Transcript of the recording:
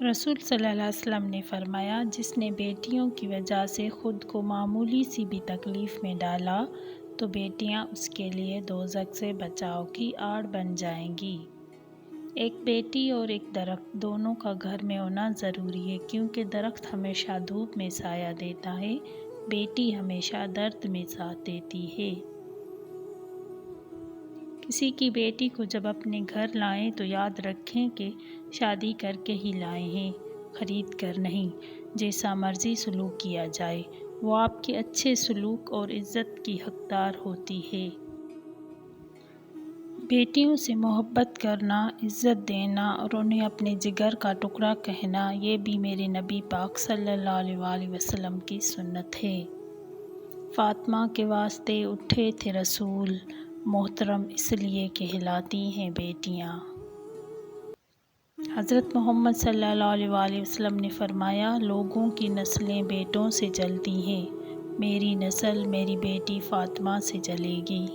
رسول صلی اللہ علیہ وسلم نے فرمایا، جس نے بیٹیوں کی وجہ سے خود کو معمولی سی بھی تکلیف میں ڈالا تو بیٹیاں اس کے لیے دوزخ سے بچاؤ کی آڑ بن جائیں گی۔ ایک بیٹی اور ایک درخت دونوں کا گھر میں ہونا ضروری ہے، کیونکہ درخت ہمیشہ دھوپ میں سایہ دیتا ہے، بیٹی ہمیشہ درد میں ساتھ دیتی ہے۔ کسی کی بیٹی کو جب اپنے گھر لائیں تو یاد رکھیں کہ شادی کر کے ہی لائے ہیں، خرید کر نہیں۔ جیسا مرضی سلوک کیا جائے، وہ آپ کے اچھے سلوک اور عزت کی حقدار ہوتی ہے۔ بیٹیوں سے محبت کرنا، عزت دینا اور انہیں اپنے جگر کا ٹکڑا کہنا، یہ بھی میرے نبی پاک صلی اللہ علیہ وآلہ وسلم کی سنت ہے۔ فاطمہ کے واسطے اٹھے تھے رسول، محترم اس لیے کہلاتی ہیں بیٹیاں۔ حضرت محمد صلی اللہ علیہ وآلہ وسلم نے فرمایا، لوگوں کی نسلیں بیٹوں سے جلتی ہیں، میری نسل میری بیٹی فاطمہ سے جلے گی۔